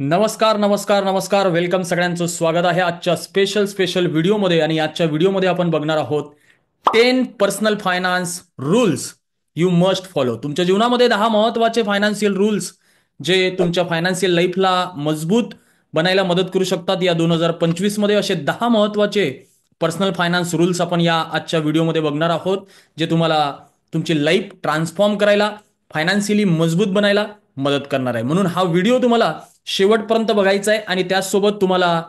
नमस्कार नमस्कार नमस्कार. वेलकम. सगळ्यांचं स्वागत आहे आजच्या स्पेशल व्हिडिओमध्ये. आणि आजच्या व्हिडिओमध्ये आपण बघणार आहोत 10 personal finance rules you must follow. तुमच्या जीवनामध्ये 10 महत्वाचे फायनान्शियल रूल्स जे तुमच्या फायनान्शियल लाईफला मजबूत बनायला मदत करू शकतात. या 2025 मध्ये असे 10 महत्वाचे पर्सनल फायनान्स रूल्स आपण या आजच्या व्हिडिओमध्ये बघणार आहोत, जे तुम्हाला तुमची लाईफ ट्रान्सफॉर्म करायला, फायनान्शियली मजबूत बनायला मदत करणार आहे. म्हणून हा व्हिडिओ तुम्हाला शेवटपर्यंत बघायचा आहे आणि त्याचसोबत तुम्हाला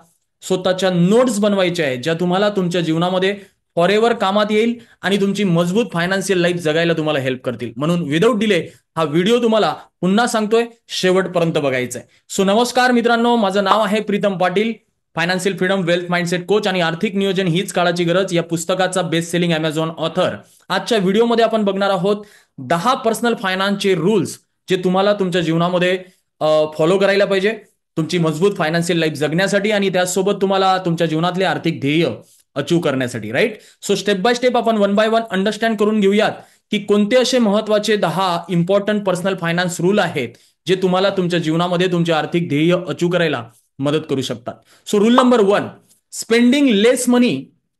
स्वतःच्या नोट्स बनवायच्या आहेत, ज्या तुम्हाला तुमच्या जीवनामध्ये फॉरएव्हर कामात येईल आणि तुमची मजबूत फायनान्शियल लाईफ जगायला तुम्हाला हेल्प करतील. म्हणून विदाऊट डिले हा व्हिडिओ तुम्हाला पुन्हा सांगतोय शेवटपर्यंत बघायचा आहे. सो नमस्कार मित्रांनो, माझं नाव आहे Pritam Patil, financial freedom, wealth mindset coach आणि आर्थिक नियोजन हीच काळाची गरज या पुस्तकाचा बेस्ट सेलिंग अमेझॉन ऑथर. आजच्या व्हिडिओमध्ये आपण बघणार आहोत 10 पर्सनल फायनान्सचे रूल्स जे तुम्हाला तुमच्या जीवनामध्ये फॉलो करायला पाहिजे तुमची मजबूत फायनान्शियल लाईफ जगण्यासाठी आणि त्याचसोबत तुम्हाला तुमच्या जीवनातले आर्थिक ध्येय अचीव करण्यासाठी. Right. So step by step आपण वन बाय वन अंडरस्टँड करून घेऊयात की कोणते असे महत्वाचे 10 इम्पॉर्टंट पर्सनल फायनान्स रूल आहेत जे तुम्हाला तुमच्या जीवनामध्ये तुमचे आर्थिक ध्येय अचीव करायला मदत करू शकतात. So rule number 1, spending less money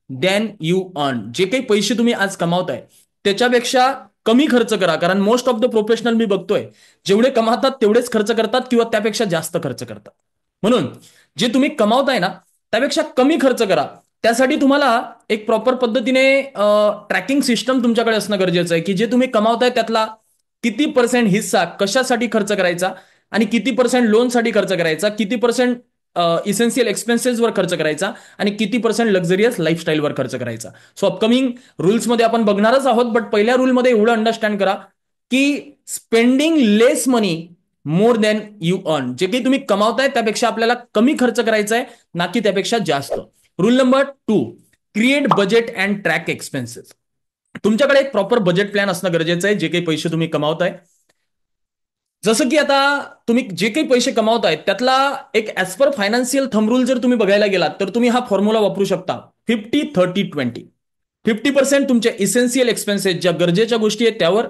than you earn. जे काही पैसे तुम्ही आज कमावताय त्याच्यापेक्षा कमी खर्च करा. कारण मोस्ट ऑफ द प्रोफेशनल मी बघतोय जेवढे कमावतात तेवढेच खर्च करतात किंवा त्यापेक्षा जास्त खर्च करतात. म्हणून जे तुम्ही कमावताय ना त्यापेक्षा कमी खर्च करा. त्यासाठी तुम्हाला एक प्रॉपर पद्धतीने ट्रॅकिंग सिस्टम तुमच्याकडे असणं गरजेचं आहे की जे तुम्ही कमावताय त्यातला किती पर्सेंट हिस्सा कशासाठी खर्च करायचा आणि किती पर्सेंट लोनसाठी खर्च करायचा, किती पर्सेंट इसेन्शियल एक्सपेन्सेसवर खर्च करायचा आणि किती पर्सेंट लक्झरियस लाईफस्टाईलवर खर्च करायचा. सो अपकमिंग रूल्समध्ये आपण बघणारच आहोत. बट पहिल्या रूलमध्ये एवढं अंडरस्टँड करा की spending less money more than you earn. जे काही तुम्ही कमावताय त्यापेक्षा आपल्याला कमी खर्च करायचा आहे, ना की त्यापेक्षा जास्त. Rule number 2, create budget and track expenses. तुमच्याकडे एक प्रॉपर बजेट प्लॅन असणं गरजेचं आहे. जे काही पैसे तुम्ही कमावताय, जसं की आता तुम्ही जे काही पैसे कमावताय त्यातला एक as per financial thumb rule जर तुम्ही बघायला गेलात तर तुम्ही हा फॉर्म्युला वापरू शकता 50-30-20. 50% तुमच्या इसेन्शियल एक्सपेन्सेस ज्या गरजेच्या गोष्टी आहेत त्यावर,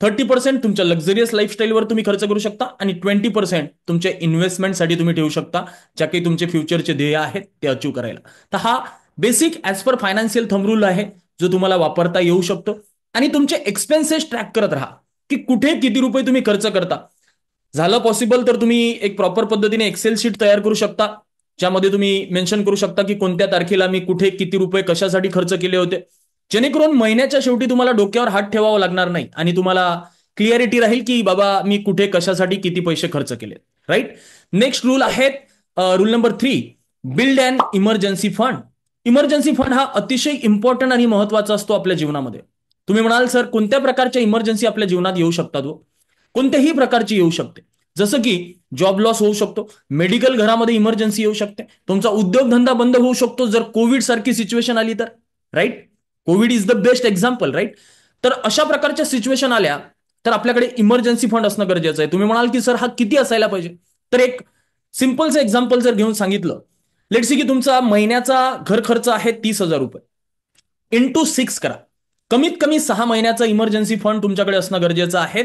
30% तुमच्या लक्झरियस लाईफस्टाईलवर तुम्ही खर्च करू शकता आणि 20% तुमच्या इन्व्हेस्टमेंटसाठी तुम्ही ठेवू शकता, ज्या काही तुमचे फ्युचरचे ध्येय आहेत ते अचीव करायला. तर हा basic as per financial thumb rule आहे जो तुम्हाला वापरता येऊ शकतो. आणि तुमचे एक्सपेन्सेस ट्रॅक करत राहा की कुठे किती रुपये तुम्ही खर्च करता. झालं पॉसिबल तर तुम्ही एक प्रॉपर पद्धतीने एक्सेल शीट तयार करू शकता, ज्यामध्ये तुम्ही मेन्शन करू शकता की कोणत्या तारखेला मी कुठे किती रुपये कशासाठी खर्च केले होते, जेणेकरून महिन्याच्या शेवटी तुम्हाला डोक्यावर हात ठेवावा लागणार नाही आणि तुम्हाला क्लिअरिटी राहील की बाबा मी कुठे कशासाठी किती पैसे खर्च केले. राईट. नेक्स्ट रूल आहे rule number 3, build and emergency fund. Emergency fund हा अतिशय इम्पॉर्टंट आणि महत्वाचा असतो आपल्या जीवनामध्ये. तुम्ही म्हणाल सर कोणत्या प्रकारच्या इमर्जन्सी आपल्या जीवनात येऊ शकतात? कोणत्याही प्रकारची येऊ शकते. जसं की जॉब लॉस होऊ शकतो, मेडिकल घरामध्ये इमर्जन्सी येऊ शकते, तुमचा उद्योगधंदा बंद होऊ शकतो जर कोविड सारखी सिच्युएशन आली तर. Right. Covid is the best example. Right. तर अशा प्रकारच्या सिच्युएशन आल्या तर आपल्याकडे इमर्जन्सी फंड असणं गरजेचं आहे. तुम्ही म्हणाल की सर हा किती असायला पाहिजे? तर एक सिंपलचं एक्झाम्पल जर घेऊन सांगितलं, लेट्स सी की तुमचा महिन्याचा घर खर्च आहे 30,000 रुपये, इंटू 6 करा. कमीत कमी 6 महिन्याचा इमर्जन्सी फंड तुमच्याकडे असणं गरजेचं आहे.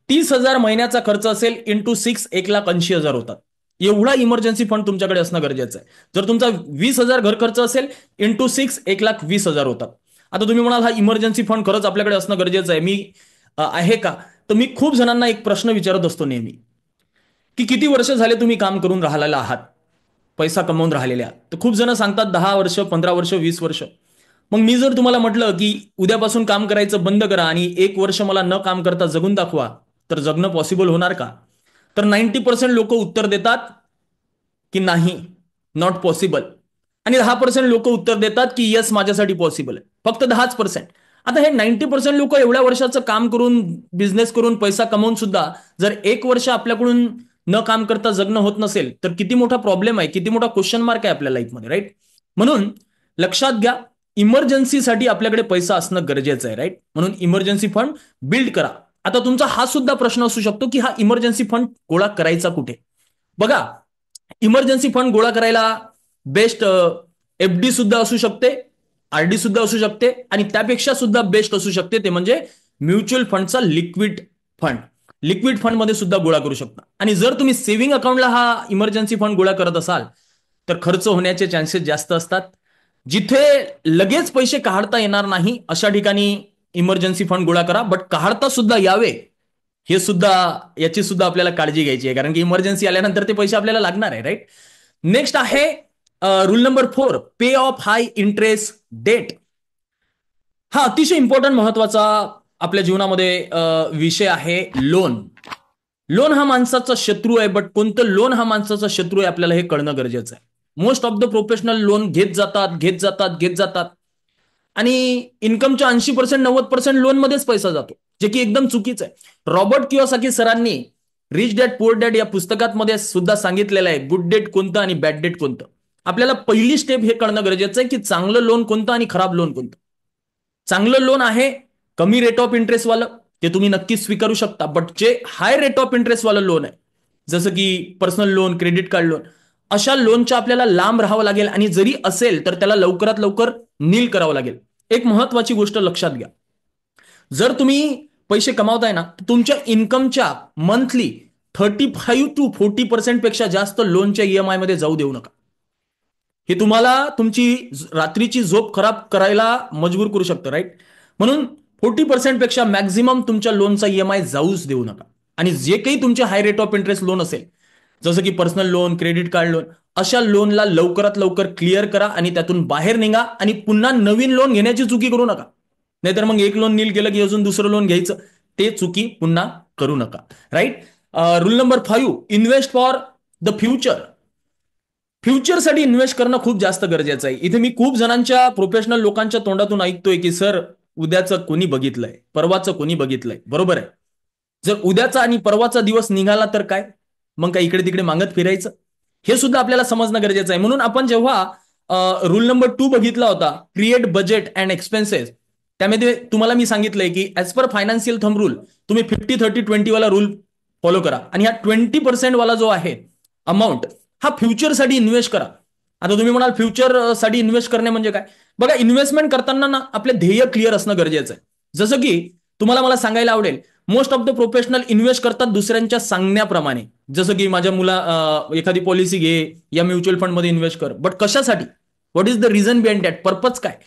30,000 महिन्याचा खर्च असेल इंटू 6 1,80,000 होतात. एवढा इमर्जन्सी फंड तुमच्याकडे असणं गरजेचं आहे. जर तुमचा 20,000 घर खर्च असेल इंटू 6 1,20,000 होतात. आता तुम्ही म्हणाल हा इमर्जन्सी फंड खरंच आपल्याकडे असणं गरजेचं आहे, मी आहे का? तर मी खूप जणांना एक प्रश्न विचारत असतो नेहमी की किती वर्ष झाले तुम्ही काम करून राहिलेला आहात, पैसा कमवून राहिलेले आहात? तर खूप जण सांगतात 10 वर्ष, 15 वर्ष, 20 वर्ष. मग मी जर तुम्हाला म्हटलं की उद्यापासून काम करायचं बंद करा आणि 1 वर्ष मला न काम करता जगून दाखवा, तर जगणं पॉसिबल होणार का? तर 90% लोक उत्तर देतात की नाही, नॉट पॉसिबल. आणि 10% लोक उत्तर देतात की येस माझ्यासाठी पॉसिबल आहे. फक्त 10%. आता हे 90% लोक एवढ्या वर्षाचं काम करून, बिझनेस करून, पैसा कमवून सुद्धा जर 1 वर्ष आपल्याकडून न काम करता जगणं होत नसेल तर किती मोठा प्रॉब्लेम आहे, किती मोठा क्वेश्चन मार्क आहे आपल्या लाईफमध्ये. राईट. म्हणून लक्षात घ्या, इमर्जन्सीसाठी आपल्याकडे पैसा असणं गरजेचं आहे. राईट. म्हणून इमर्जन्सी फंड बिल्ड करा. आता तुमचा हा सुद्धा प्रश्न असू शकतो की हा इमर्जन्सी फंड गोळा करायचा कुठे? बघा, इमर्जन्सी फंड गोळा करायला बेस्ट एफडी सुद्धा असू शकते, आरडी सुद्धा असू शकते आणि त्यापेक्षा सुद्धा बेस्ट असू शकते ते म्हणजे म्युच्युअल फंडचा लिक्विड फंड. लिक्विड फंडमध्ये सुद्धा गोळा करू शकता. आणि जर तुम्ही सेव्हिंग अकाउंटला हा इमर्जन्सी फंड गोळा करत असाल तर खर्च होण्याचे चान्सेस जास्त असतात. जिथे लगेच पैसे काढता येणार नाही अशा ठिकाणी इमर्जन्सी फंड गोळा करा, बट काढता सुद्धा यावे हे सुद्धा, याची सुद्धा आपल्याला काळजी घ्यायची आहे, कारण की इमर्जन्सी आल्यानंतर ते पैसे आपल्याला लागणार आहे, राईट. नेक्स्ट आहे rule number 4, pay off high interest debt. हा अतिशय इम्पॉर्टंट महत्वाचा आपल्या जीवनामध्ये विषय आहे लोन. लोन हा माणसाचा शत्रू आहे, बट कोणतं लोन हा माणसाचा शत्रू आहे आपल्याला हे कळणं गरजेचं आहे. Most of the professional loan घेत जातात घेत जातात घेत जातात आणि इन्कमच्या 80% 90% लोन मध्येच पैसा जातो, जे की एकदम चुकीचं आहे. रॉबर्ट कियोसाकी सरांनी रिच डॅड पुअर डॅड या पुस्तकात सुद्धा सांगितलेलं आहे गुड डेट कोणतं आणि बॅड डेट कोणतं. आपल्याला पहिली स्टेप हे कळणं गरजेचं आहे की चांगलं लोन कोणतं आणि खराब लोन कोणतं. चांगलं लोन आहे कमी रेट ऑफ इंटरेस्ट वालं, ते तुम्ही नक्कीच स्वीकारू शकता. बट जे हाय रेट ऑफ इंटरेस्ट वालं लोन आहे, जसं की personal loan, credit card loan, अशा लोनच्या आपल्याला लांब राहावं लागेल. आणि जरी असेल तर त्याला लवकरात लवकर नील करावं लागेल. एक महत्वाची गोष्ट लक्षात घ्या, जर तुम्ही पैसे कमावताय ना, तुमच्या इन्कमच्या मंथली 35 to 40% पेक्षा जास्त लोनच्या ईएमआय मध्ये जाऊ देऊ नका. हे तुम्हाला तुमची रात्रीची झोप खराब करायला मजबूर करू शकतं, राईट. म्हणून 40% पेक्षा मॅक्झिमम तुमच्या लोनचा ईएमआय जाऊच देऊ नका. आणि जे काही तुमचे high rate of interest loan असेल, जसं की personal loan, credit card loan, अशा लोनला लवकरात लवकर क्लिअर करा आणि त्यातून बाहेर निघा. आणि पुन्हा नवीन लोन घेण्याची चुकी करू नका. नाहीतर मग एक लोन नील केलं की अजून दुसरं लोन घ्यायचं, ते चुकी पुन्हा करू नका, right. Rule number 5, invest for the future. फ्युचरसाठी इन्व्हेस्ट करणं खूप जास्त गरजेचं आहे. इथे मी खूप जणांच्या प्रोफेशनल लोकांच्या तोंडातून ऐकतोय की सर उद्याचं कोणी बघितलंय, परवाचं कोणी बघितलंय. बरोबर आहे, जर उद्याचा आणि परवाचा दिवस निघाला तर काय, मग काय इकडे तिकडे मागत फिरायचं, हे सुद्धा आपल्याला समजणं गरजेचं आहे. म्हणून आपण जेव्हा रूल नंबर 2 बघितला होता, क्रिएट बजेट अँड एक्सपेन्सेस, त्यामध्ये तुम्हाला मी सांगितलंय की as per financial thumb rule तुम्ही 50-30-20 वाला रूल फॉलो करा. आणि हा 20% वाला जो आहे अमाऊंट, हा फ्युचरसाठी इन्व्हेस्ट करा. आता तुम्ही म्हणाल फ्युचरसाठी इन्व्हेस्ट करणे म्हणजे काय? बघा, इन्व्हेस्टमेंट करताना ना आपले ध्येय क्लिअर असणं गरजेचं आहे. जसं की तुम्हाला मला सांगायला आवडेल, most of the professional invest करतात दुसऱ्यांच्या सांगण्याप्रमाणे. जसं की माझ्या एखादी पॉलिसी घे या म्युच्युअल फंडमध्ये इन्व्हेस्ट कर, बट कशासाठी? What is the reason behind that, purpose काय?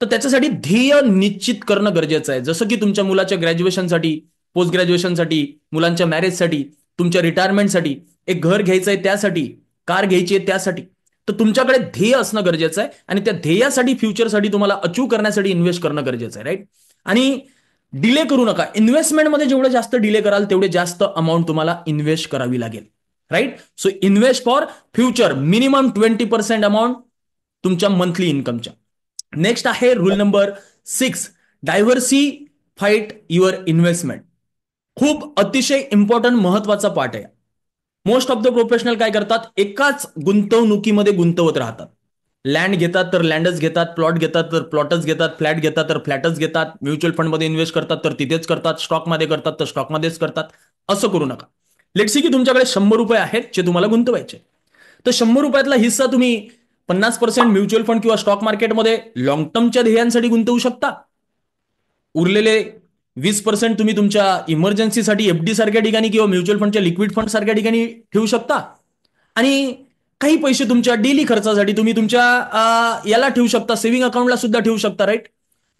तर त्याच्यासाठी ध्येय निश्चित करणं गरजेचं आहे. जसं की तुमच्या मुलाच्या ग्रॅज्युएशनसाठी, पोस्ट ग्रॅज्युएशनसाठी, मुलांच्या मॅरेजसाठी, तुमच्या रिटायरमेंटसाठी, एक घर घ्यायचंय त्यासाठी, कार घ्यायची आहे त्यासाठी. तर तुमच्याकडे ध्येय असणं गरजेचं आहे आणि त्या ध्येयासाठी, फ्युचरसाठी तुम्हाला अचीव करण्यासाठी इन्व्हेस्ट करणं गरजेचं आहे, राईट. आणि डिले करू नका. इन्व्हेस्टमेंटमध्ये जेवढं जास्त डिले कराल तेवढे जास्त अमाऊंट तुम्हाला इन्व्हेस्ट करावी लागेल, right. So invest for future, minimum 20% amount तुमच्या मंथली इन्कमच्या. नेक्स्ट आहे rule number 6, diversified your investment. खूप अतिशय इम्पॉर्टंट महत्वाचा पार्ट आहे. मोस्ट ऑफ द प्रोफेशनल काय करतात, एकाच गुंतवणुकीमध्ये गुंतवत राहतात. लँड घेतात तर लँडच घेतात, प्लॉट घेतात तर प्लॉटच घेतात, फ्लॅट घेतात तर फ्लॅटच घेतात, म्युच्युअल फंडमध्ये इन्व्हेस्ट करतात तर तिथेच करतात, स्टॉकमध्ये करतात तर स्टॉकमध्येच करतात. असं करू नका. लेट्स सी की तुमच्याकडे 100 रुपये आहेत जे तुम्हाला गुंतवायचे, तर 100 रुपयातला हिस्सा तुम्ही 50% म्युच्युअल फंड किंवा स्टॉक मार्केटमध्ये लॉंग टर्मच्या ध्येयांसाठी गुंतवू शकता. उरलेले 20% तुम्ही तुमच्या इमर्जन्सीसाठी एफडी सारख्या ठिकाणी किंवा म्युच्युअल फंडच्या लिक्विड फंड सारख्या ठिकाणी ठेवू शकता. आणि काही पैसे तुमच्या डेली खर्चासाठी तुम्ही तुमच्या याला ठेवू शकता, सेव्हिंग अकाउंटला सुद्धा ठेवू शकता, राईट.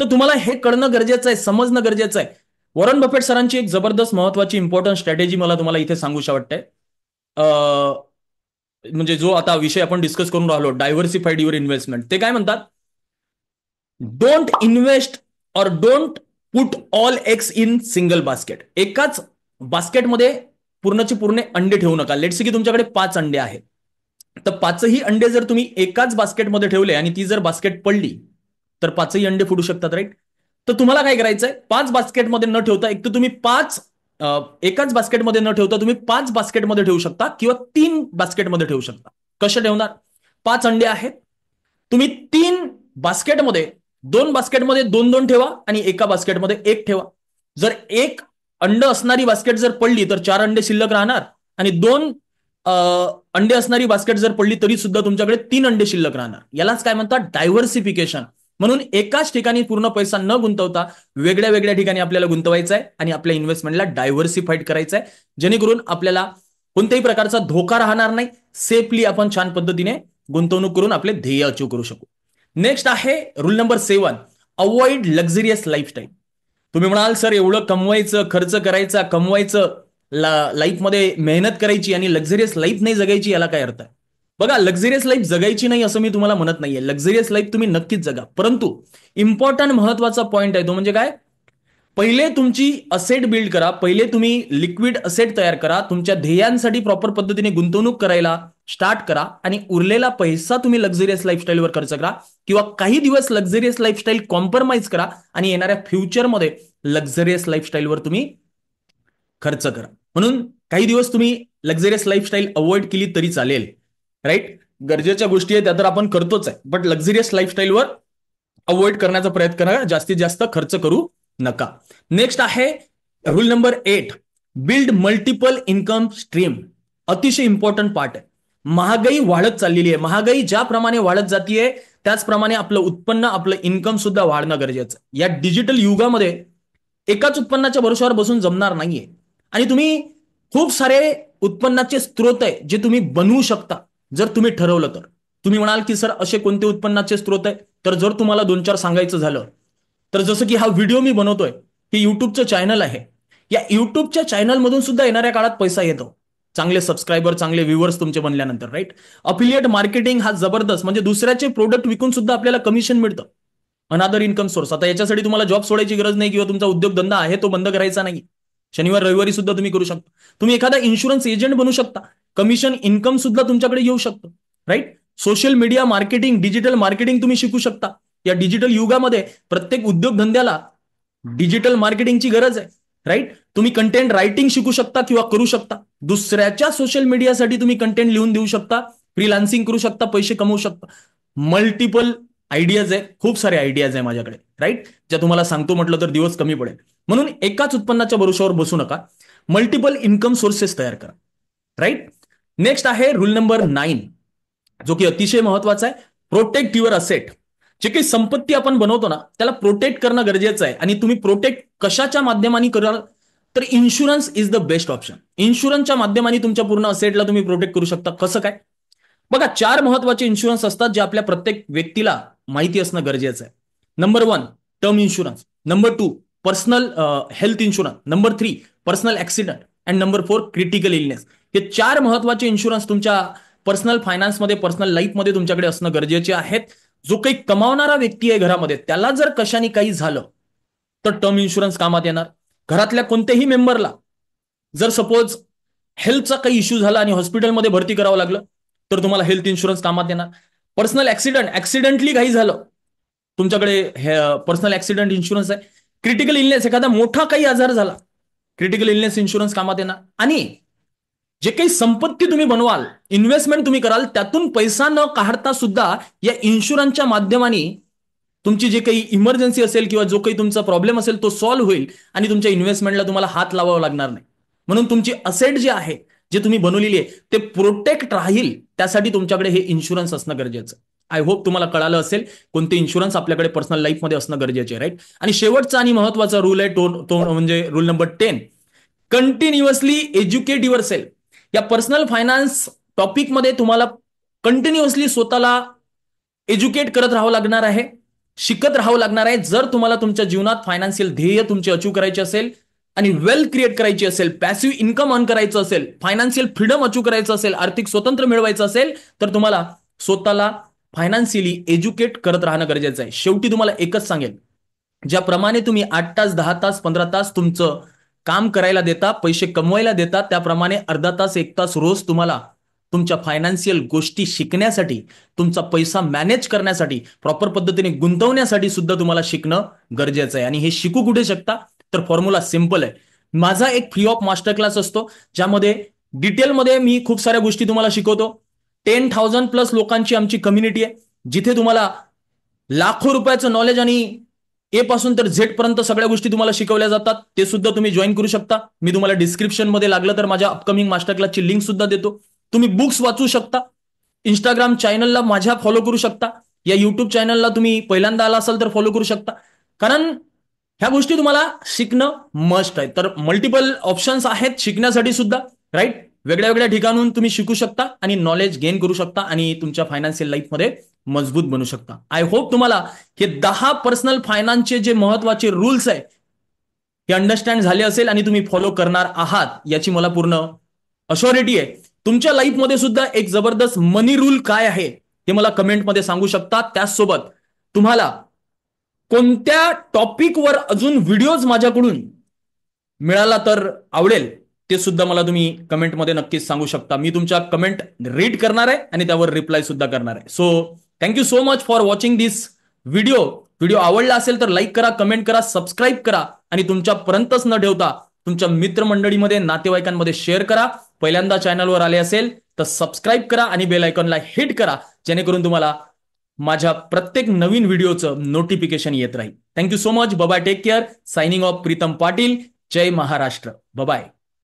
तर तुम्हाला हे कळणं गरजेचं आहे, समजणं गरजेचं आहे. वॉरन बफेट सरांची एक जबरदस्त महत्वाची इंपॉर्टंट स्ट्रॅटेजी मला तुम्हाला इथे सांगूशी वाटते. म्हणजे जो आता विषय आपण डिस्कस करून राहिलो, डायव्हर्सिफाईड युअर इन्व्हेस्टमेंट, ते काय म्हणतात, डोंट इन्व्हेस्ट और don't put all eggs in single basket. एकाच बास्केटमध्ये पूर्णचे पूर्ण अंडे ठेवू नका. लेट्स से की तुमच्याकडे 5 अंडे आहेत, तर 5ही अंडे जर तुम्ही एकाच बास्केटमध्ये ठेवले आणि ती जर बास्केट पडली तर 5ही अंडे फुटू शकतात, राईट. तर तुम्हाला काय करायचंय, 5 बास्केटमध्ये न ठेवता एक तर तुम्ही एकाच बास्केटमध्ये न ठेवता तुम्ही 5 बास्केटमध्ये ठेवू शकता किंवा 3 बास्केटमध्ये ठेवू शकता. कशा ठेवणार? 5 अंडे आहेत, तुम्ही 3 बास्केटमध्ये, 2 बास्केटमध्ये 2-2 ठेवा आणि एका बास्केटमध्ये 1 ठेवा. जर एक अंड असणारी बास्केट जर पडली तर 4 अंडे शिल्लक राहणार आणि 2 अंडे असणारी बास्केट जर पडली तरी सुद्धा तुमच्याकडे 3 अंडे शिल्लक राहणार. यालाच काय म्हणतात, डायव्हर्सिफिकेशन. म्हणून एकाच ठिकाणी पूर्ण पैसा न गुंतवता वेगळ्या वेगळ्या ठिकाणी आपल्याला गुंतवायचा आहे आणि आपल्या इन्व्हेस्टमेंटला डायव्हर्सिफाईड करायचं आहे, जेणेकरून आपल्याला कोणत्याही प्रकारचा धोका राहणार नाही. सेफली आपण छान पद्धतीने गुंतवणूक करून आपले ध्येय अचीव करू शकू. नेक्स्ट आहे rule number 7, avoid luxurious lifestyle. तुम्ही म्हणाल सर एवढं कमवायचं, खर्च करायचा, कमवायचं, लाईफमध्ये मेहनत करायची आणि लक्झरियस लाईफ नाही जगायची, याला काय अर्थ आहे? बघा, लक्झरियस लाईफ जगायची नाही असं मी तुम्हाला म्हणत नाहीये. लक्झरियस लाईफ तुम्ही नक्कीच जगा, परंतु इम्पॉर्टंट महत्वाचा पॉईंट आहे तो म्हणजे काय? पहिले तुमची असेट बिल्ड करा, पहिले तुम्ही लिक्विड असेट तयार करा, तुमच्या ध्येयांसाठी प्रॉपर पद्धतीने गुंतवणूक करायला स्टार्ट करा आणि उरलेला पैसा तुम्ही लक्झरियस लाईफस्टाईलवर खर्च करा किंवा काही दिवस लक्झरियस लाईफस्टाईल कॉम्प्रोमाइज करा आणि येणाऱ्या फ्युचरमध्ये लक्झरियस लाईफस्टाईलवर तुम्ही खर्च करा. म्हणून काही दिवस तुम्ही लक्झरियस लाईफस्टाईल अवॉइड केली तरी चालेल, राईट? गरजेच्या गोष्टी आहेत त्या तर आपण करतोच आहे, बट लक्झरियस लाईफस्टाईलवर अवॉइड करण्याचा प्रयत्न करा, जास्तीत जास्त खर्च करू नका. नेक्स्ट आहे rule number 8, build multiple income stream. अतिशय इम्पॉर्टंट पार्ट आहे. महागाई वाढत चाललेली आहे, महागाई ज्याप्रमाणे वाढत जातीये त्याचप्रमाणे आपलं उत्पन्न, आपलं इन्कम सुद्धा वाढणं गरजेचं आहे. या डिजिटल युगामध्ये एकाच उत्पन्नाच्या भरोश्यावर बसून जमणार नाहीये आणि तुम्ही खूप सारे उत्पन्नाचे स्रोत आहे जे तुम्ही बनवू शकता जर तुम्ही ठरवलं तर. तुम्ही म्हणाल की सर असे कोणते उत्पन्नाचे स्रोत आहे, तर जर तुम्हाला 2-4 सांगायचं झालं तर जसं की हा व्हिडिओ मी बनवतोय, हे युट्यूबचं चॅनल आहे. या युट्यूबच्या चॅनलमधून सुद्धा येणाऱ्या काळात पैसा येतो, चांगले सबस्क्रायबर, चांगले व्ह्युअर्स तुमचे बनल्यानंतर, राईट? अफिलिएट मार्केटिंग हा जबरदस्त, म्हणजे दुसऱ्याचे प्रोडक्ट विकून सुद्धा आपल्याला कमिशन मिळतं. अनादर इन्कम सोर्स. आता याच्यासाठी तुम्हाला जॉब सोडायची गरज नाही किंवा तुमचा उद्योगधंदा आहे तो बंद करायचा नाही. शनिवार रविवारी सुद्धा तुम्ही करू शकता. तुम्ही एखादा इन्शुरन्स एजंट बनू शकता, कमिशन इन्कम सुद्धा तुमच्याकडे येऊ शकतं, right? Social media marketing, digital marketing तुम्ही शिकू शकता. या डिजिटल युगामध्ये प्रत्येक उद्योगधंद्याला डिजिटल मार्केटिंगची गरज आहे, राईट? तुम्ही कंटेंट रायटिंग शिकू शकता किंवा करू शकता. दुसऱ्याच्या सोशल मीडियासाठी तुम्ही कंटेंट लिहून देऊ शकता, फ्रीलान्सिंग करू शकता, पैसे कमवू शकता. मल्टिपल आयडियाज आहे, खूप सारे आयडियाज आहे माझ्याकडे, राईट? ज्या तुम्हाला सांगतो म्हटलं तर दिवस कमी पडेल. म्हणून एकाच उत्पन्नाच्या भरोश्यावर बसू नका, मल्टिपल इन्कम सोर्सेस तयार करा, राईट? नेक्स्ट आहे रूल नंबर 9, जो की अतिशय महत्वाचा आहे, प्रोटेक्ट युअर असेट. जे काही संपत्ती आपण बनवतो ना त्याला प्रोटेक्ट करणं गरजेचं आहे. आणि तुम्ही प्रोटेक्ट कशाच्या माध्यमाने कराल तर insurance is the best option. इन्शुरन्सच्या माध्यमाने तुमच्या पूर्ण असेटला तुम्ही प्रोटेक्ट करू शकता. कसं काय? बघा, 4 महत्वाचे इन्शुरन्स असतात जे आपल्या प्रत्येक व्यक्तीला माहिती असणं गरजेचं आहे. Number 1 term insurance, number 2 personal health insurance, number 3 personal accident and number 4 critical illness. हे 4 महत्वाचे इन्शुरन्स तुमच्या पर्सनल फायनान्समध्ये, पर्सनल लाईफमध्ये तुमच्याकडे असणं गरजेचे आहेत. जो काही कमावणारा व्यक्ती आहे घरामध्ये, त्याला जर कशाने काही झालं तर टर्म इन्शुरन्स कामात येणार. घरातल्या कोणत्याही मेंबरला जर सपोज हेल्थचा काही इश्यू झाला आणि हॉस्पिटलमध्ये भरती करावं लागलं तर तुम्हाला हेल्थ इन्शुरन्स कामात येणार. पर्सनल ऍक्सिडेंटली काही झालं, तुमच्याकडे पर्सनल ऍक्सिडेंट इन्शुरन्स आहे. क्रिटिकल इलनेस, एखादा मोठा काही आजार झाला, क्रिटिकल इलनेस इन्शुरन्स कामात येणार. आणि जे काही संपत्ती तुम्ही बनवाल, इन्व्हेस्टमेंट तुम्ही कराल, त्यातून पैसा न काढता सुद्धा या इन्शुरन्सच्या माध्यमाने तुमची जे काही इमर्जन्सी असेल किंवा जो काही तुमचा प्रॉब्लेम असेल तो सॉल्व्ह होईल आणि तुमच्या इन्व्हेस्टमेंटला तुम्हाला हात लावावा लागणार नाही. म्हणून तुमची असेट जे आहे, जे तुम्ही बनवलेली आहे, ते प्रोटेक्ट राहील, त्यासाठी तुमच्याकडे हे इन्शुरन्स असणं गरजेचं. आय होप तुम्हाला कळालं असेल कोणते इन्शुरन्स आपल्याकडे पर्सनल लाईफमध्ये असणं गरजेचे आहे, राईट? आणि शेवटचा आणि महत्वाचा रूल आहे तो म्हणजे rule number 10, continuously educate your self. या पर्सनल फायनान्स टॉपिकमध्ये तुम्हाला कंटिन्युअसली स्वतःला एज्युकेट करत राहावं लागणार आहे, शिकत राहावं लागणार आहे. जर तुम्हाला तुमच्या जीवनात फायनान्शियल ध्येय तुमचे अचीव करायचे असेल आणि वेल्थ क्रिएट करायची असेल, पॅसिव्ह इन्कम अर्न करायचं असेल, फायनान्शियल फ्रीडम अचीव करायचं असेल, आर्थिक स्वतंत्र मिळवायचं असेल, तर तुम्हाला स्वतःला फायनान्शियली एज्युकेट करत राहणं गरजेचं आहे. शेवटी तुम्हाला एकच सांगेल, ज्याप्रमाणे तुम्ही 8 तास, 10 तास, 15 तास तुमचं काम करायला देता, पैसे कमवायला देता, त्याप्रमाणे अर्धा तास, 1 तास रोज तुम्हाला तुमच्या फायनान्शियल गोष्टी शिकण्यासाठी, तुमचा पैसा मॅनेज करण्यासाठी, प्रॉपर पद्धतीने गुंतवण्यासाठी सुद्धा तुम्हाला शिकणं गरजेचं आहे. आणि हे शिकू कुठे शकता तर फॉर्म्युला सिंपल आहे. माझा एक फ्री ऑफ मास्टर क्लास असतो, ज्यामध्ये डिटेलमध्ये मी खूप साऱ्या गोष्टी तुम्हाला शिकवतो. 10,000+ लोकांची आमची कम्युनिटी आहे, जिथे तुम्हाला लाखो रुपयाचं नॉलेज आणि ए पासून तर झेड पर्यंत सगळ्या गोष्टी तुम्हाला शिकवल्या जातात. ते सुद्धा तुम्ही जॉईन करू शकता. मी तुम्हाला डिस्क्रिप्शन मध्ये लागलं तर माझ्या अपकमिंग मास्टर क्लासची लिंक सुद्धा देतो. तुम्ही बुक्स वाचू शकता, इंस्टाग्राम चॅनलला माझ्या फॉलो करू शकता. या युट्यूब चॅनलला तुम्ही पहिल्यांदा आला असाल तर फॉलो करू शकता, कारण ह्या गोष्टी तुम्हाला शिकणं मस्ट आहे. तर मल्टिपल ऑप्शन्स आहेत शिकण्यासाठी सुद्धा, राईट. वेगळ्या वेगळ्या ठिकाणून तुम्ही शिकू शकता आणि नॉलेज गेन करू शकता आणि तुमच्या फायनान्शियल लाईफमध्ये मजबूत बनू शकता. आय होप तुम्हाला हे 10 पर्सनल फायनान्सचे जे महत्वाचे रूल्स आहे हे अंडरस्टँड झाले असेल आणि तुम्ही फॉलो करणार आहात याची मला पूर्ण अश्युरिटी आहे. तुमच्या लाईफमध्ये सुद्धा एक जबरदस्त मनी रूल काय आहे हे मला कमेंटमध्ये सांगू शकता. त्याचसोबत तुम्हाला कोणत्या टॉपिकवर अजून व्हिडिओज माझ्याकडून मिळाला तर आवडेल ते सुद्धा मला तुम्ही कमेंटमध्ये नक्कीच सांगू शकता. मी तुमच्या कमेंट रीड करणार आहे आणि त्यावर रिप्लाय सुद्धा करणार आहे. So thank you so much for watching this video. Video आवडला असेल तर लाईक करा, कमेंट करा, सबस्क्राईब करा आणि तुमच्यापर्यंतच न ठेवता तुमच्या मित्रमंडळीमध्ये, नातेवाईकांमध्ये शेअर करा. पहिल्यांदा चॅनलवर आले असेल तर सबस्क्राईब करा आणि बेल आयकॉनला हिट करा, जेणेकरून तुम्हाला माझ्या प्रत्येक नवीन व्हिडिओचं नोटिफिकेशन येत राहील. Thank you so much. Bye, take care. Signing off Pritam Patil. जय महाराष्ट्र. बाय.